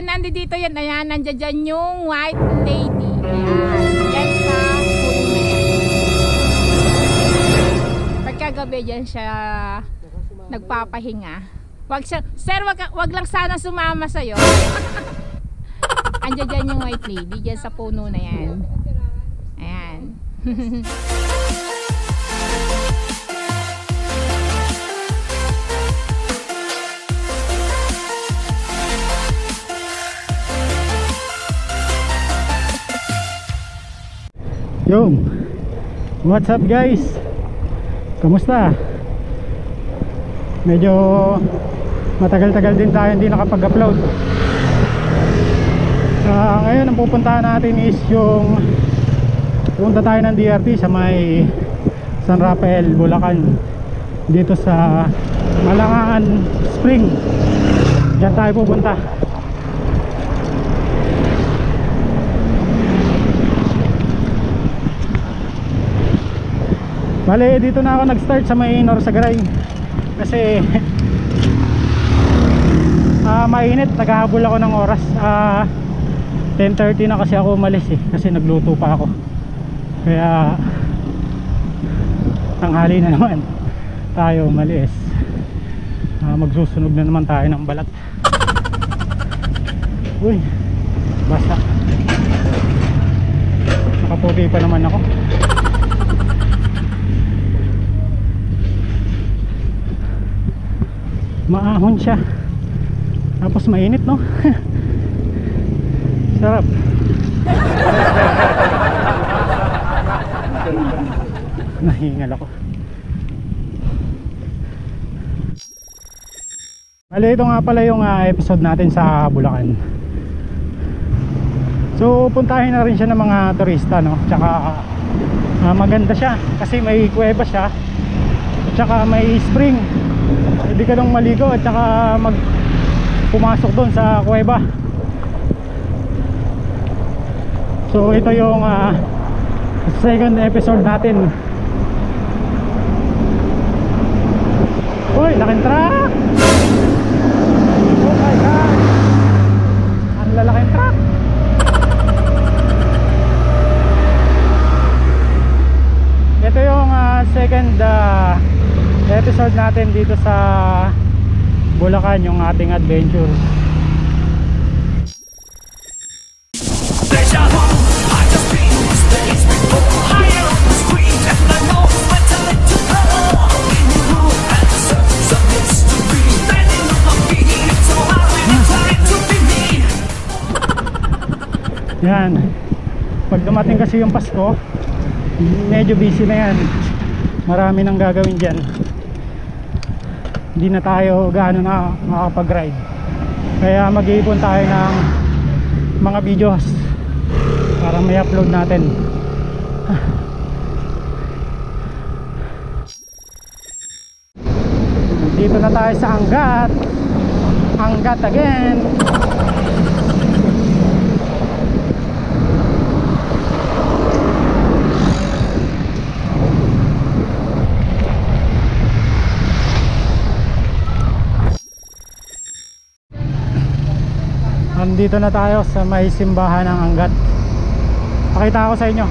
nandito yan. Ayan, nandiyan dyan yung white lady. Ayan, yan sa puno na yan. Pagkagabi dyan siya nagpapahinga. Wag siya, sir, wag lang sana sumama sa'yo. Andiyan dyan yung white lady, dyan sa puno na yan. Ayan. Yo, what's up guys? Kamusta? Medyo matagal-tagal din tayo hindi nakapag-upload. Ngayon ang pupuntahan natin is yung punta tayo ng DRT sa may San Rafael, Bulacan, dito sa Malangaan Spring. Diyan tayo pupunta. Bale, dito na ako nag-start sa may Norsagaray kasi mainit, naghahabol ako ng oras. 10:30 na kasi ako umalis kasi nagluto pa ako, kaya tanghali na naman tayo umalis. Magsusunog na naman tayo ng balat. Uy, basa, nakaputi pa naman ako. Maahon siya, tapos mainit, no? Sarap. Nahingal ako. Bale, ito nga pala yung episode natin sa Bulacan. So puntahin na rin siya ng mga turista, no? Tsaka maganda siya kasi may kuweba siya, tsaka may spring. Hindi ka nang maligo at saka pumasok doon sa kuweba. So ito yung second episode natin. Uy, laking truck! Oh my God! Ang lalaking truck! Ito yung second episode natin dito sa Bulacan, yung ating adventure. Yan, pag dumating kasi yung Pasko, medyo busy na yan. Marami nang gagawin dyan. Hindi na tayo gaano na makakapag-ride, kaya mag-iipon tayo ng mga videos para may upload natin. Dito na tayo sa Angat. Angat again. Dito na tayo sa may simbahan ng Angat. Pakita ko sa inyo.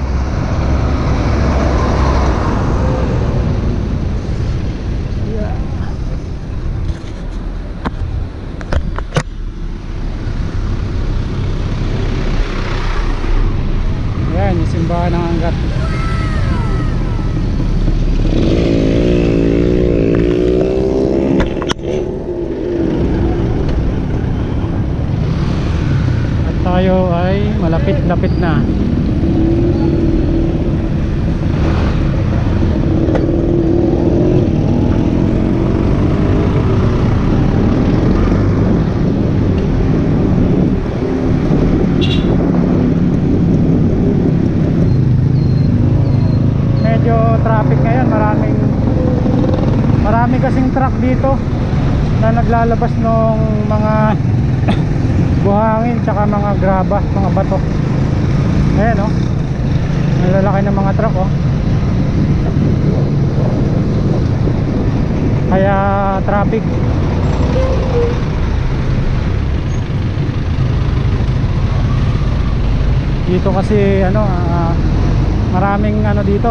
Yan, yung simbahan ng Angat. Tayo ay malapit-lapit na. Medyo traffic ngayon, marami kasing truck dito na naglalabas ng mga buhangin tsaka mga graba, mga bato. Ayan, oh, malalaki ng mga truck, oh. Kaya traffic. Dito kasi ano, maraming ano dito,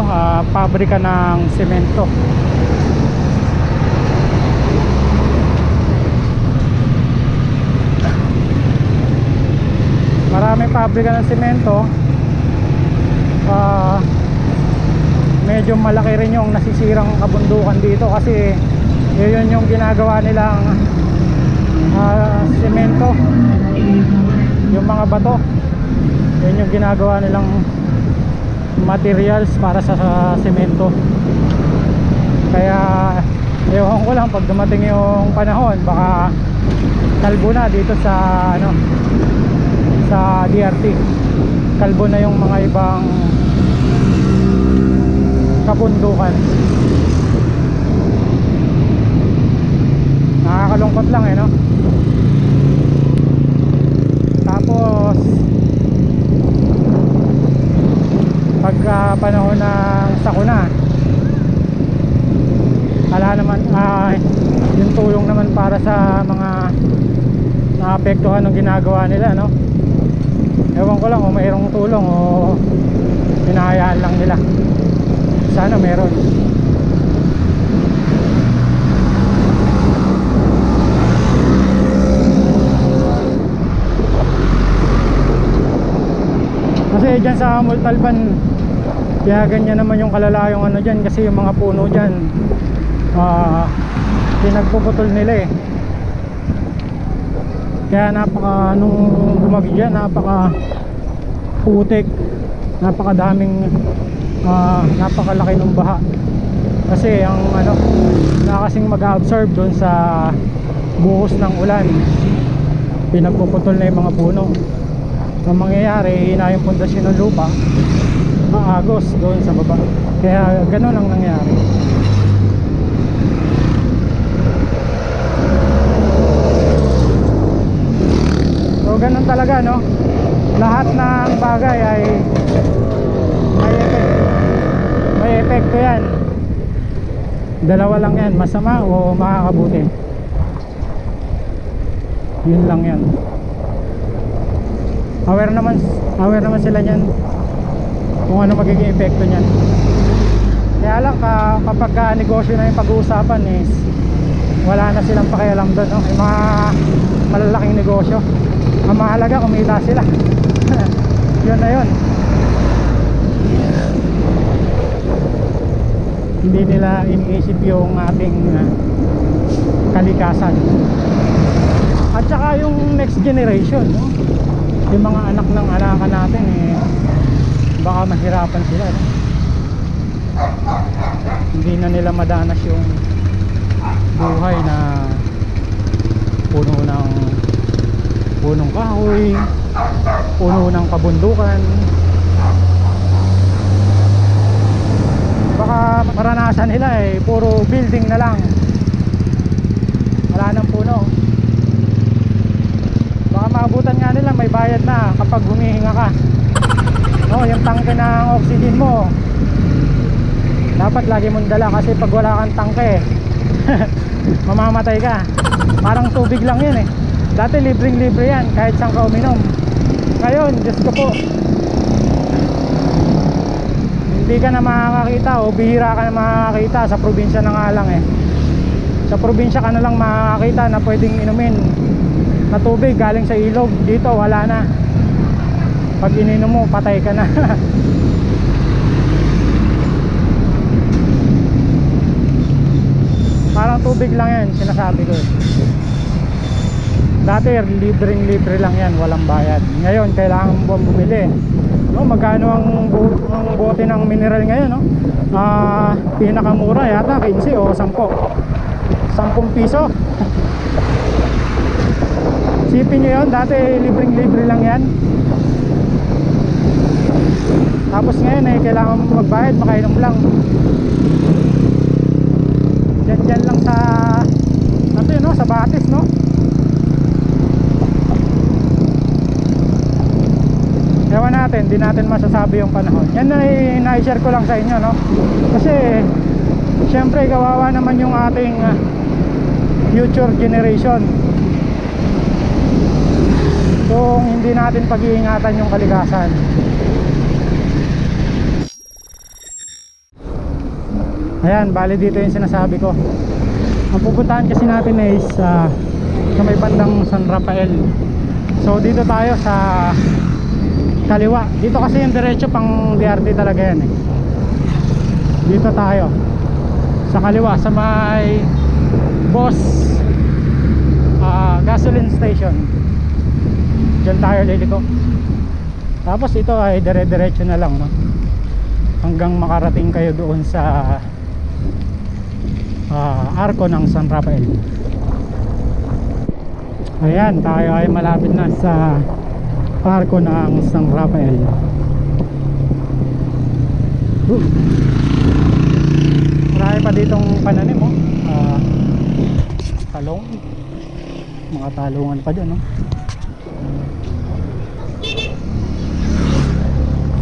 pabrika ng semento. Maraming pabrika ng semento. Medyo malaki rin yung nasisirang kabundukan dito kasi yun yung ginagawa nilang semento, yung mga bato, yun yung ginagawa nilang materials para sa semento. Kaya ewan ko lang, pag dumating yung panahon baka kalbo na dito sa ano, sa DRT. Kalbo na yung mga ibang kabundukan. Nakakalungkot lang no. Tapos pagka panahon ng sakuna, wala naman, yung tulong naman para sa mga naapektuhan ng ginagawa nila no. Ewan ko lang kung mayroong tulong o hinahayaan lang nila. Sana meron. Kasi dyan sa Multalban, kaya ganyan naman yung kalalayong ano dyan, kasi yung mga puno dyan pinagpuputol nila kaya napaka, nung bumagyo dyan, napaka putik, napakadaming napakalaki ng baha. Kasi ang ano, nakasing mag-absorb doon sa buhos ng ulan, pinagpuputol na yung mga puno. Ang mangyayari, hina yung pundasyon ng lupa, aagos doon sa baba. Kaya gano'n ang nangyari. So gano'n talaga no, lahat ng bagay ay may epekto yan. Dalawa lang yan, masama o makakabuti. Yun lang yan. Aware naman sila niyan kung ano magiging epekto niyan. Kaya lang kapag negosyo na yung pag-uusapan is wala na silang pakialam doon no? Yung mga malalaking negosyo, ang mahalaga kumita sila. Yun na yun. Hindi nila iniisip yung ating kalikasan at saka yung next generation no? Yung mga anak ng anakan natin baka mahirapan sila no? Hindi na nila madanas yung buhay na punong kahoy, puno ng kabundukan. Baka maranasan nila puro building na lang, wala nang puno. Baka maabutan nga nila may bayad na kapag humihinga ka no, yung tangke ng oxygen mo dapat lagi mong dala, kasi pag wala kang tangke mamamatay ka. Parang tubig lang yun dati libreng libre yan kahit saan ka uminom. Ngayon, Diyos ko po, hindi ka na makakakita o bihira ka na makakakita. Sa probinsya na nga lang sa probinsya ka na lang makakakita na pwedeng inumin na tubig galing sa ilog. Dito wala na. Pag ininom mo, patay ka na. Parang tubig lang yan, sinasabi ko Dati libre lang yan, walang bayad. Ngayon kailangan mo bumili no, magkano ang bote ng mineral ngayon no? Pinakamura yata 15 o 10 piso. Sipin nyo yun, dati libre lang yan. Tapos ngayon kailangan mo magbayad, makainom lang. Dyan lang sa no, sa Batis no. Ewan natin, di natin masasabi yung panahon. Yan na na-share ko lang sa inyo no. Kasi syempre kawawa naman yung ating future generation kung hindi natin pag-iingatan yung kalikasan. Ayan, bali dito yung sinasabi ko. Ang pupuntahan kasi natin is sa may bandang San Rafael. So dito tayo sa kaliwa. Dito kasi yung diretso pang DRT talaga yan eh. Dito tayo sa kaliwa sa may Boss gasoline station. Diyan tayo liliko. Tapos ito ay dire-diretso na lang, no? Hanggang makarating kayo doon sa arko ng San Rafael. Ayan, tayo ay malapit na sa arko ng San Rafael. Marami pa ditong pananim, oh. Talong, mga talungan pa dyan, no?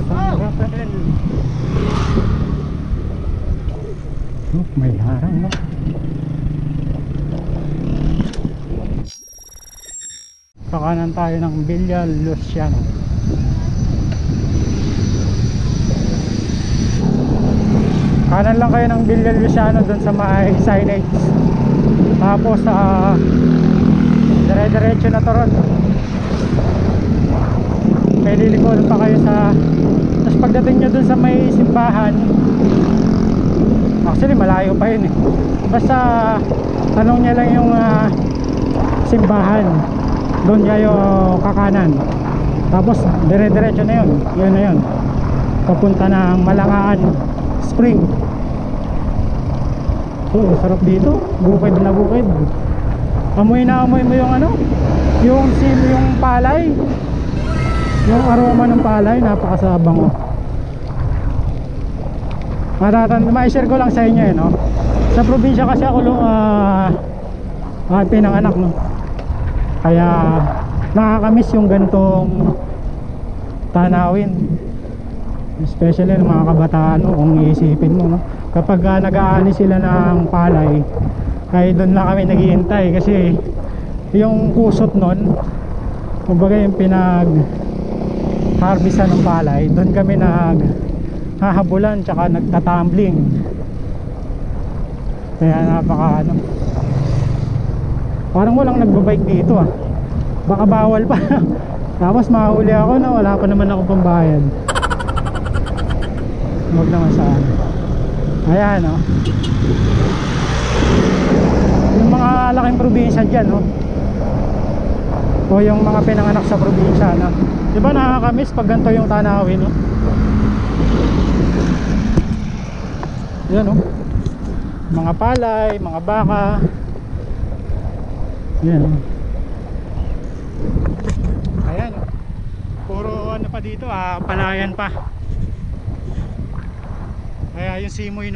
San Rafael. May harang, no? Kakanan tayo ng Villa Luciano. Kanan lang kayo ng Villa Luciano dun sa may signage. Tapos dire-diretso na to ron. May lilikuan pa kayo sa. Tapos pagdating nyo dun sa may simbahan, actually malayo pa yun eh. Basta tanong niya lang yung simbahan, doon kayo kakanan. Tapos dire-diretso na yun. Yun na yun, papunta ng Malangaan Spring. So sarap dito, bukid na bukid. Amoy na amoy mo yung ano, yung palay, yung aroma ng palay, napakasabang. Ma-share ko lang sa inyo eh, no? Sa probinsya kasi ako pinanganak, no? Kaya nakakamiss yung gantong tanawin, especially ng mga kabataan, no? Kung iisipin mo, no? Kapag nag-aani sila ng palay, ay doon lang kami naghihintay kasi yung kusot nun, kumbaga yung pinag-harvestan ng palay, doon kami hahabulan tsaka nagtatumbling. Kaya napaka ano, parang walang nagbabike dito ah. Baka bawal pa. Tapos mahuli ako na wala pa naman ako pambayad. Huwag naman saan. Ayan oh. Yung mga laking probinsya dyan, no? O yung mga pinanganak sa probinsya, no? Diba nakakamiss pag ganito yung tanawin, no? Yan, no? Mga palay, mga baka. Yan, no? Ayan, no? Puro ano pa dito, palayan pa. Kaya yung simoy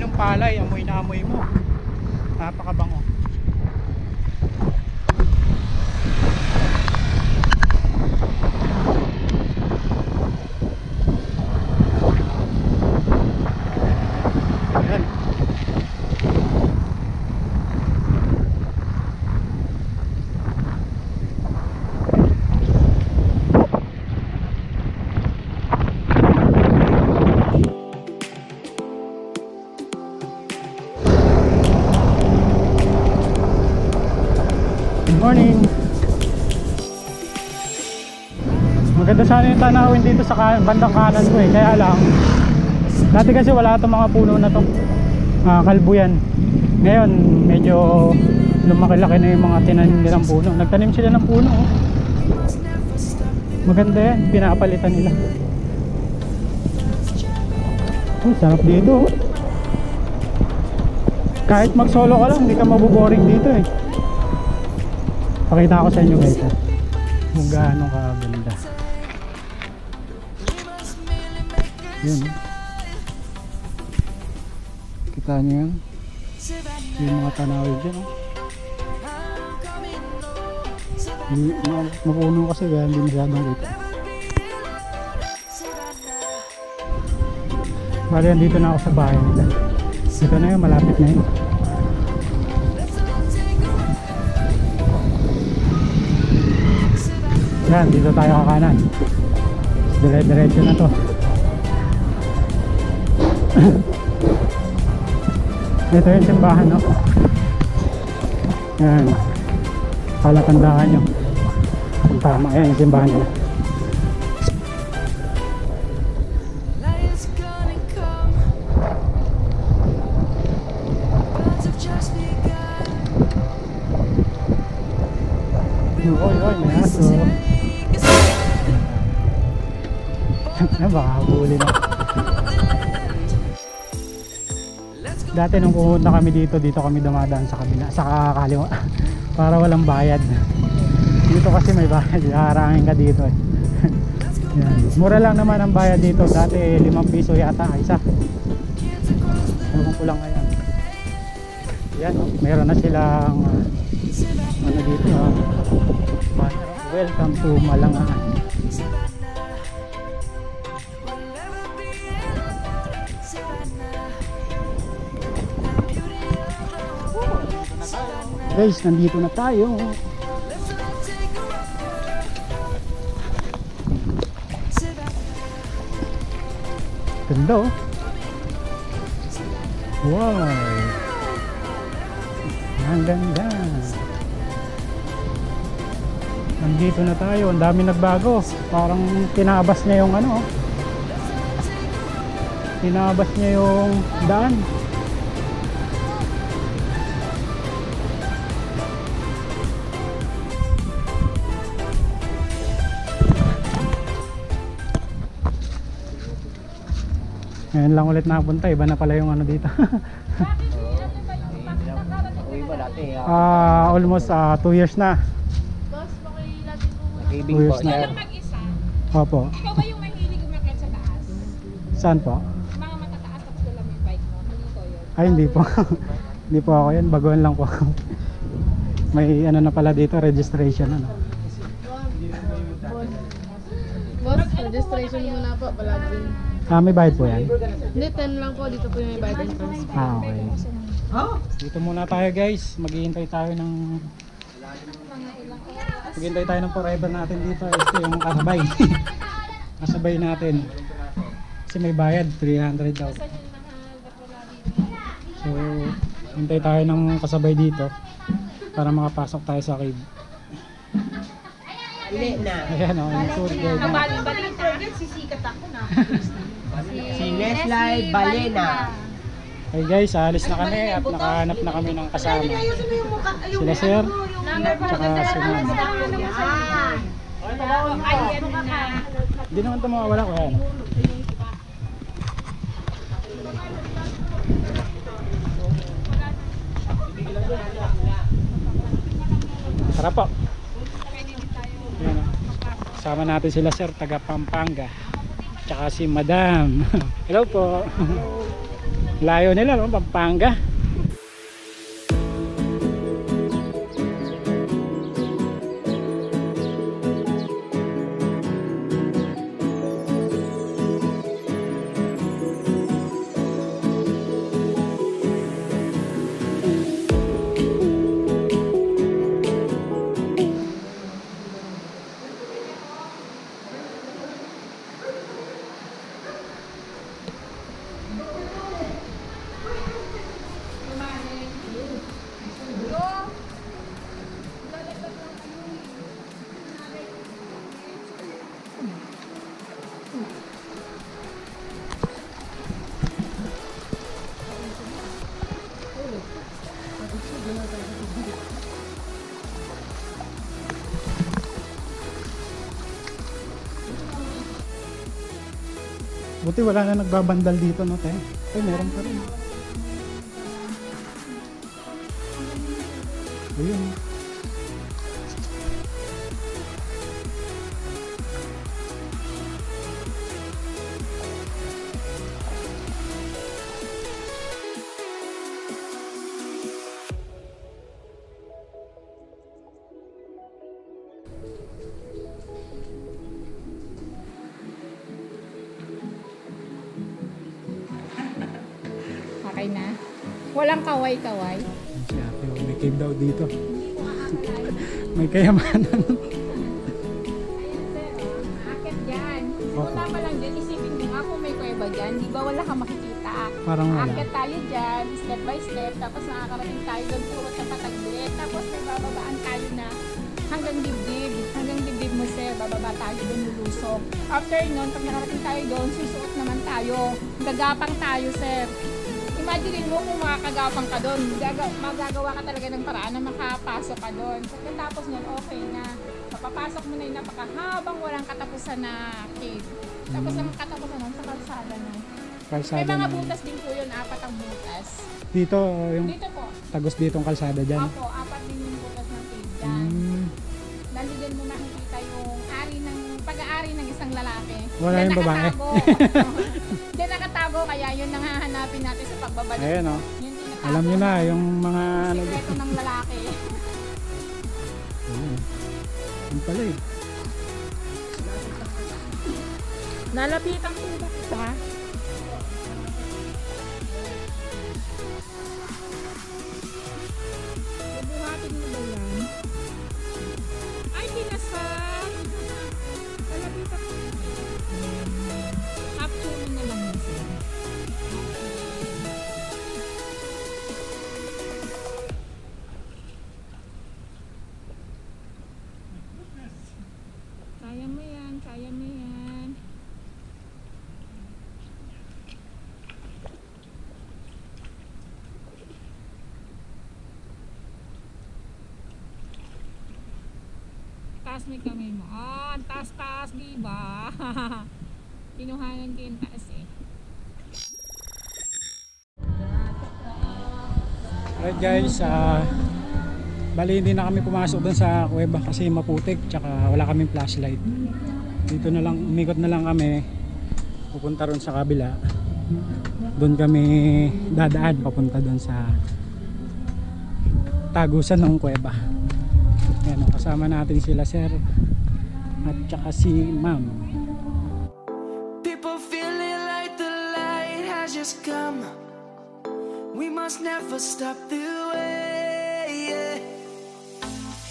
nung palay, amoy na amoy mo. Napakabango. Ayan. Morning. Maganda sana yung tanawin dito sa bandang kanan ko eh. Kaya lang dati kasi wala itong mga puno na to, kalbo yan. Ngayon medyo lumaki-laki na yung mga tinanim nilang puno. Nagtanim sila ng puno, oh. Maganda yan, pinapalitan nila. Sarap dito, oh. Kahit mag solo ka lang, hindi ka mabuboring dito eh. Pakita ko sa inyo guys kung gaano kaganda. Yun, kita nyo yun, yung mga tanawin dyan, mapuno kasi kaya hindi masyadong kita. Bali dito na ako sa bahay nila. Dito na yun, malapit na yun. Yan, dito tayo kakanan. Dire-diretso na to. Ito yung simbahan, no? Yan. Palatandaan nyo. Ang tama, yan yung simbahan nila. Oy, may aso. Baka huli na. Dati nung pumunta kami dito kami dumadaan sa kabila, sa kaliwa para walang bayad. Dito kasi may bayad, haharangin ka dito eh. Yan. Mura lang naman ang bayad dito, dati 5 piso yata isa. Ewan ko lang ngayon. Yan, meron na silang ano dito, welcome to Malangaan. Guys, nandito na tayo. Ganda oh. Wow. Ang ganda. Nandito na tayo. Ang dami nagbago. Parang tinabas niya yung ano. Tinabas niya yung daan. Ngayon lang ulit nakapunta, iba na pala yung ano dito. Almost 2 years na. 2 years na. Opo. Ikaw ba yung mahilig umakyat sa taas? Saan po? Mga matataas tapos ko lang yung bike mo. Hindi ko yun. Ay, hindi po. Hindi po ako yan, baguhan lang po ako. May ano na pala dito, registration ano. Boss, registration muna po, palagi. May bayad po yan? Hindi, 10 lang po. Dito po yung may bayad entrance. Okay. Dito muna tayo guys. Maghihintay tayo ng forever natin dito. Ito yung kasabay. Kasabay natin. Kasi may bayad, 300 daw. So, hintay tayo ng kasabay dito para makapasok tayo sa cave. Ayan o, yung tour guide. Sisikat ako na. Si Nestlay Balena. Okay guys, alis na kami at nakahanap na kami ng kasama. Sila sir, tsaka si ma'am. Hindi naman ito mawawala ko yan. Tara po. Ayan, kasama natin sila sir, taga Pampanga. Tsaka si madam. Hello po. Layo nila, no? Pampanga. Buti wala na nagbabandal dito, no, te? Ay, meron pa rin. Ayun. Okay na. Walang kaway-kaway. Si ate, oh, may cave daw dito. May kayamanan. Akit dyan. Punta pa lang dyan. Isipin mo nga kung may kuweba dyan. Di ba wala kang makikita? Parang wala. Aakyat tayo dyan, step by step, tapos nakakarating tayo doon, puro sa pataglit. Tapos may bababaan tayo na hanggang dibdib. Hanggang dibdib mo sir, bababa tayo doon lulusok. After nun, pag nakarating tayo doon, susuot naman tayo. Gagapang tayo sir. Imagine mo kung makakagapang ka doon, magagawa ka talaga ng paraan na makapasok ka doon. Pagkatapos nun, okay na. Papapasok mo na yung napakahabang walang katapusan na cave. Tapos ang katapusan nun sa kalsada na. Kalsada May mga na. butas din po yun, 4 ang butas. Dito, yung Dito po. tagos ditong kalsada dyan. Opo, 4 din yung butas ng cave dyan. Nandun mo makikita yung pag-aari ng isang lalaki. Wala Diyan yung babae. nakatago. Diyan nakatago, kaya yun ang hahanapin natin sa pagbabalik. Ayan o. Yun din nakatago Alam nyo na, yung mga ano dito. sikreto ng lalaki. Ayan. Yung pala eh. Lalapitan po ba kita? Bubuhatin mo ba yan? Ay, pinasal! Lalapitan po. Capture mo na lang yun sir. Kaya mo yan, kaya mo yan. Taas mo yung kamay mo. Ah, taas-taas, diba? Kinuhanan ko yung taas eh. Alright guys, bali hindi na kami pumasok dun sa kuweba kasi maputik tsaka wala kaming flashlight. Dito na lang, umikot na lang kami pupunta ron sa kabila. Doon kami dadaan papunta doon sa tagusan ng kuweba. Ayan, kasama natin sila sir at tsaka si ma'am. People feeling like the light has just come. We must never stop the way. Yeah.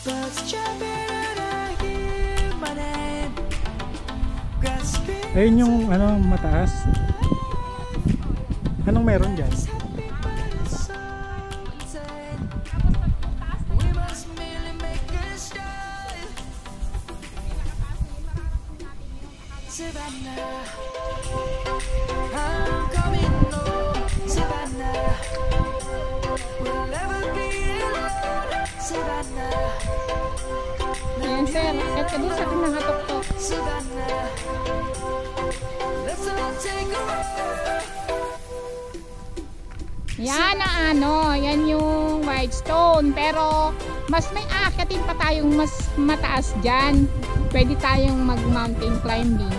Birds jumping and I hear my name. Grasping Ayun yung ano mataas. Anong meron dyan? something. We must merely make a start. Savannah, I'm coming home. Savannah, we'll never be alone. Savannah, Ayan sir, akit ka doon sa pinakatok-tok. Savannah, let's all take a ride. Yan ang ano, yan yung white stone. Pero mas may aakyatin pa tayong mas mataas dyan. Pwede tayong mag mountain climbing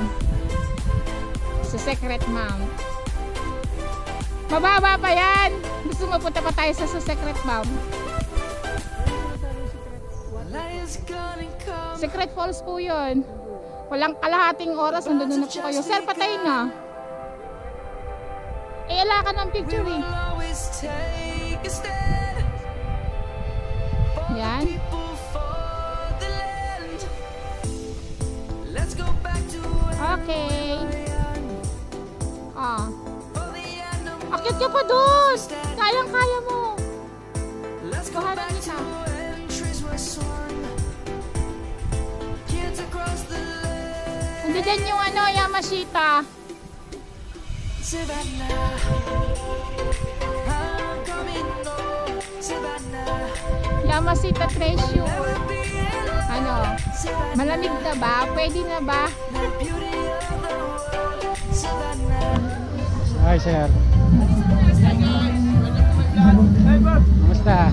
sa Secret Mount. Mababa pa yan. Gusto mo punta pa tayo sa Secret Mount. Lions gonna come. Secret Falls po yun. Walang kalahating oras, nandun na po kayo. Sir, patay na. Eh, ala ka ng We picture eh. will always take a stand. For the Yan. people, for the land. Let's go back to where Okay. we are. Ah. For the animals Akit ka pa doon. Kayang-kaya mo. Let's go Bahala back to kita. when trees were swung. Kids across the land. Nandiyan yung ano, Yamashita. Savannah, I'm coming home. Savannah, Yamashita Treasure. we'll be alone. Ano? Savannah, Malamig na ba? Pwede na ba? the beauty of the world. Savannah. Hi sir. Kamusta?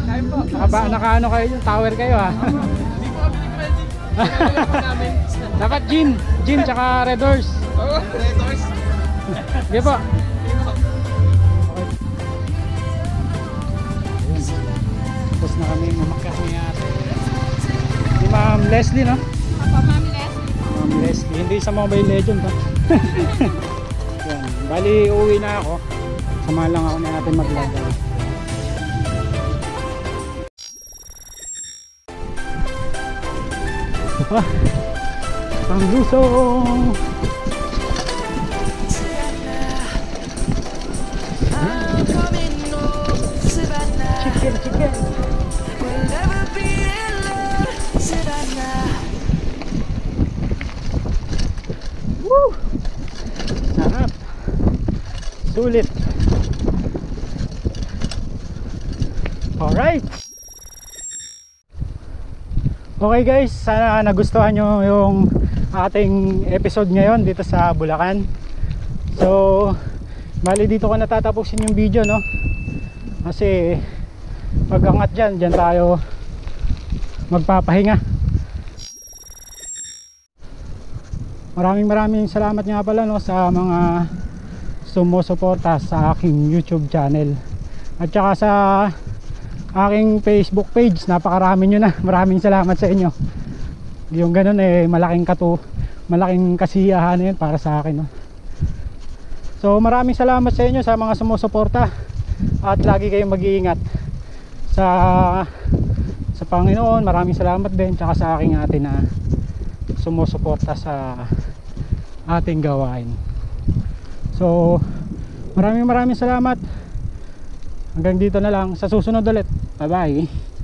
Nakaano kayo yung tower kayo ha? Hindi ko kami nag-ready. Dapat gin tsaka Red Horse. Oo, Raiders. Sige po. Okay. Tapos na kami mamakas ni ate. Si Ma'am Leslie no? Papa, Ma'am Leslie. Ma'am Leslie. Hindi sa Mobile Legend ha? Yan. Bali uwi na ako. Sama lang ako na natin maglagay. Ang lusong! chicken. We'll never be alone. Savannah. Woo! Sarap. Sulit. Alright. Okay guys, sana nagustuhan nyo yung ating episode ngayon dito sa Bulacan. So, bali dito ko natatapusin yung video, no? Kasi pag angat dyan tayo magpapahinga. Maraming salamat nga pala, no, sa mga sumusuporta sa aking YouTube channel at saka sa aking Facebook page. Napakarami nyo na. Maraming salamat sa inyo. Yung ganun malaking kasiyahan yun para sa akin, no? So maraming salamat sa inyo sa mga sumusuporta at lagi kayong mag-iingat sa Panginoon. Maraming salamat din tsaka sa aking ate na sumusuporta sa ating gawain. So maraming salamat. Hanggang dito na lang. Sa susunod ulit. Bye bye.